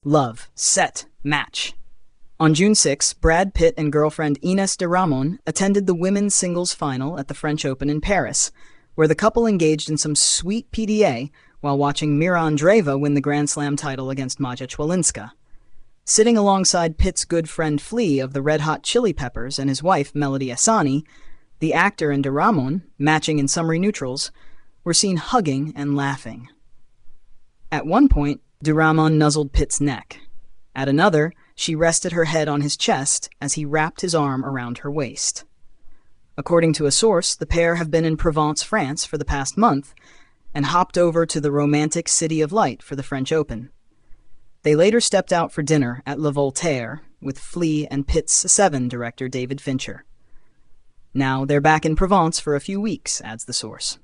Love, set, match. On June 6, Brad Pitt and girlfriend Ines de Ramon attended the women's singles final at the French Open in Paris, where the couple engaged in some sweet PDA while watching Mirra Andreeva win the Grand Slam title against Maja Chwalinska. Sitting alongside Pitt's good friend Flea of the Red Hot Chili Peppers and his wife Melody Ehsani, the actor and de Ramon, matching in summery neutrals, were seen hugging and laughing. At one point, de Ramon nuzzled Pitt's neck. At another, she rested her head on his chest as he wrapped his arm around her waist. According to a source, the pair have been in Provence, France for the past month and hopped over to the romantic City of Light for the French Open. They later stepped out for dinner at Le Voltaire with Flea and Pitt's Seven director David Fincher. Now they're back in Provence for a few weeks, adds the source.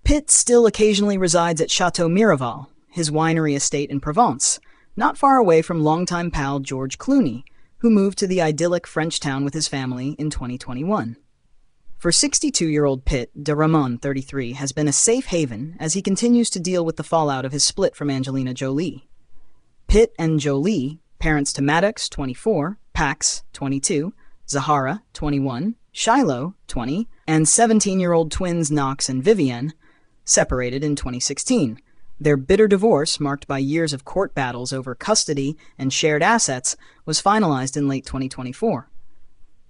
Pitt still occasionally resides at Château Miraval, his winery estate in Provence, not far away from longtime pal George Clooney, who moved to the idyllic French town with his family in 2021. For 62-year-old Pitt, de Ramon, 33, has been a safe haven as he continues to deal with the fallout of his split from Angelina Jolie. Pitt and Jolie, parents to Maddox, 24, Pax, 22, Zahara, 21, Shiloh, 20, and 17-year-old twins Knox and Vivienne, separated in 2016. Their bitter divorce, marked by years of court battles over custody and shared assets, was finalized in late 2024.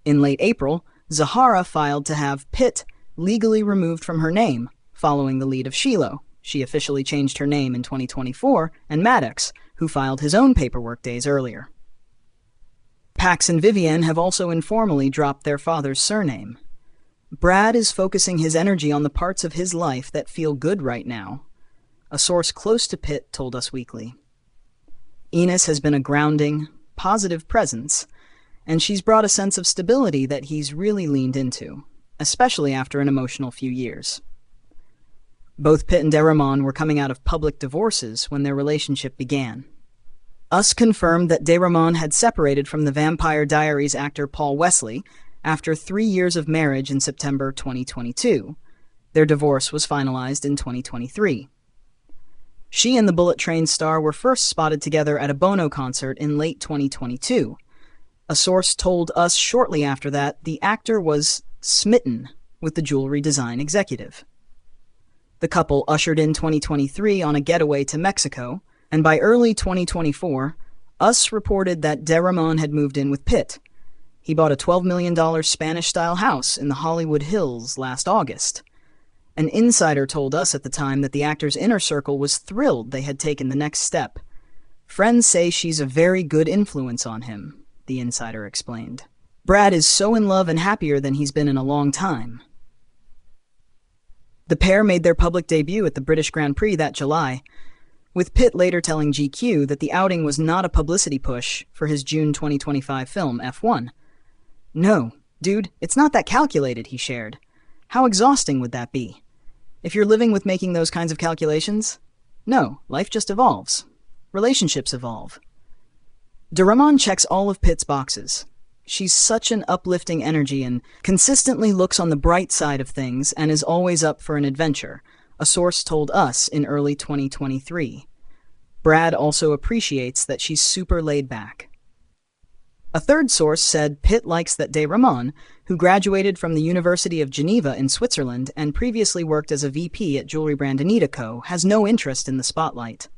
In late April, Zahara filed to have Pitt legally removed from her name, following the lead of Shiloh. She officially changed her name in 2024, and Maddox, who filed his own paperwork days earlier. Pax and Vivienne have also informally dropped their father's surname. Brad is focusing his energy on the parts of his life that feel good right now, a source close to Pitt told Us Weekly. Ines has been a grounding, positive presence, and she's brought a sense of stability that he's really leaned into, especially after an emotional few years. Both Pitt and de Ramon were coming out of public divorces when their relationship began. Us confirmed that de Ramon had separated from the Vampire Diaries actor Paul Wesley after 3 years of marriage in September 2022. Their divorce was finalized in 2023. She and the Bullet Train star were first spotted together at a Bono concert in late 2022. A source told us shortly after that the actor was smitten with the jewelry design executive. The couple ushered in 2023 on a getaway to Mexico, and by early 2024, Us reported that de Ramon had moved in with Pitt. He bought a $12 million Spanish-style house in the Hollywood Hills last August. An insider told us at the time that the actor's inner circle was thrilled they had taken the next step. Friends say she's a very good influence on him, the insider explained. Brad is so in love and happier than he's been in a long time. The pair made their public debut at the British Grand Prix that July, with Pitt later telling GQ that the outing was not a publicity push for his June 2025 film F1. "No, dude, it's not that calculated," he shared. "How exhausting would that be? If you're living with making those kinds of calculations? No, life just evolves. Relationships evolve." De Ramon checks all of Pitt's boxes. She's such an uplifting energy and consistently looks on the bright side of things and is always up for an adventure, a source told us in early 2023. Brad also appreciates that she's super laid back. A third source said Pitt likes that de Ramon, who graduated from the University of Geneva in Switzerland and previously worked as a VP at jewelry brand Anita Co., has no interest in the spotlight.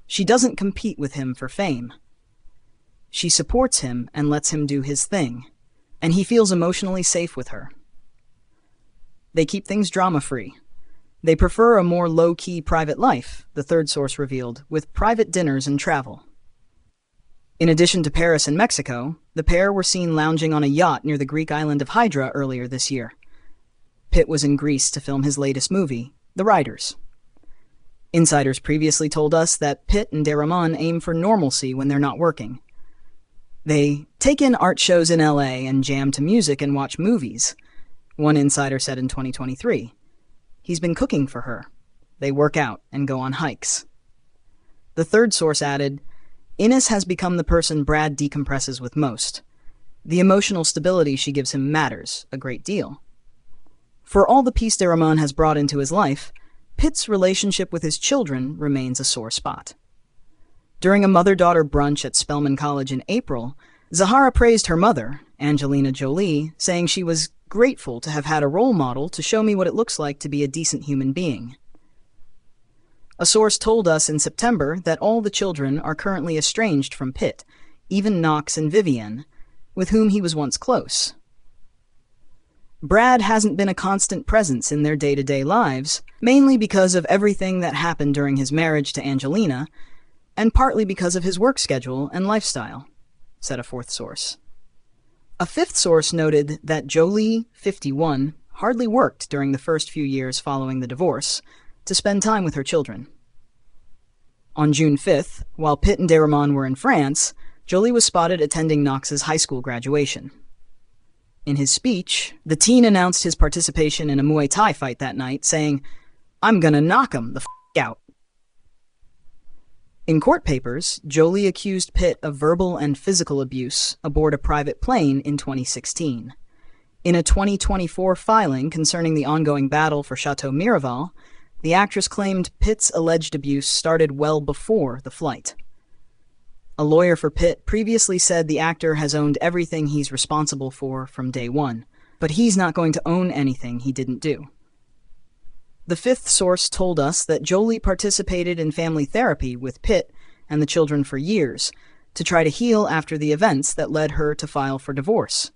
She doesn't compete with him for fame. She supports him and lets him do his thing, and he feels emotionally safe with her. They keep things drama-free. They prefer a more low-key private life, the third source revealed, with private dinners and travel. In addition to Paris and Mexico, the pair were seen lounging on a yacht near the Greek island of Hydra earlier this year. Pitt was in Greece to film his latest movie, The Riders. Insiders previously told us that Pitt and de Ramon aim for normalcy when they're not working. They take in art shows in LA and jam to music and watch movies, one insider said in 2023. He's been cooking for her. They work out and go on hikes. The third source added, Ines has become the person Brad decompresses with most. The emotional stability she gives him matters a great deal. For all the peace de Ramon has brought into his life, Pitt's relationship with his children remains a sore spot. During a mother-daughter brunch at Spelman College in April, Zahara praised her mother, Angelina Jolie, saying she was grateful to have had a role model to show me what it looks like to be a decent human being. A source told us in September that all the children are currently estranged from Pitt, even Knox and Vivienne, with whom he was once close. Brad hasn't been a constant presence in their day-to-day lives, mainly because of everything that happened during his marriage to Angelina, and partly because of his work schedule and lifestyle, said a fourth source. A fifth source noted that Jolie, 51, hardly worked during the first few years following the divorce to spend time with her children. On June 5th, while Pitt and de Ramon were in France, Jolie was spotted attending Knox's high school graduation. In his speech, the teen announced his participation in a Muay Thai fight that night, saying, "I'm gonna knock him the f*** out." In court papers, Jolie accused Pitt of verbal and physical abuse aboard a private plane in 2016. In a 2024 filing concerning the ongoing battle for Château Miraval, the actress claimed Pitt's alleged abuse started well before the flight. A lawyer for Pitt previously said the actor has owned everything he's responsible for from day one, but he's not going to own anything he didn't do. The fifth source told us that Jolie participated in family therapy with Pitt and the children for years to try to heal after the events that led her to file for divorce.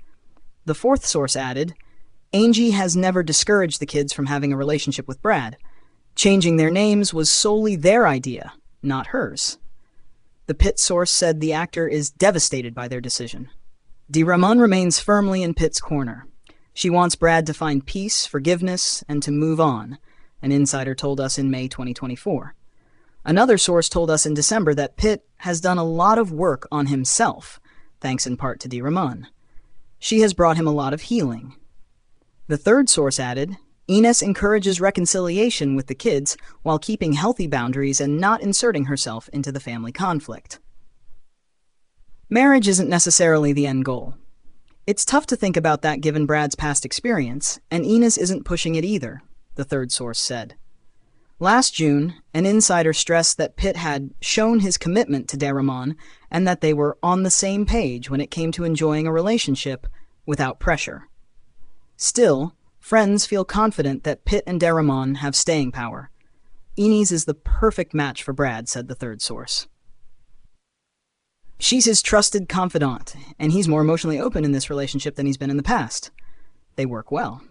The fourth source added, "Angie has never discouraged the kids from having a relationship with Brad. Changing their names was solely their idea, not hers." The Pitt source said the actor is devastated by their decision. De Ramon remains firmly in Pitt's corner. She wants Brad to find peace, forgiveness, and to move on, an insider told us in May 2024. Another source told us in December that Pitt has done a lot of work on himself, thanks in part to de Ramon. She has brought him a lot of healing. The third source added, Ines encourages reconciliation with the kids while keeping healthy boundaries and not inserting herself into the family conflict. Marriage isn't necessarily the end goal. It's tough to think about that given Brad's past experience, and Ines isn't pushing it either, the third source said. Last June, an insider stressed that Pitt had shown his commitment to de Ramon and that they were on the same page when it came to enjoying a relationship without pressure. Still, friends feel confident that Pitt and de Ramon have staying power. Ines is the perfect match for Brad, said the third source. She's his trusted confidant, and he's more emotionally open in this relationship than he's been in the past. They work well.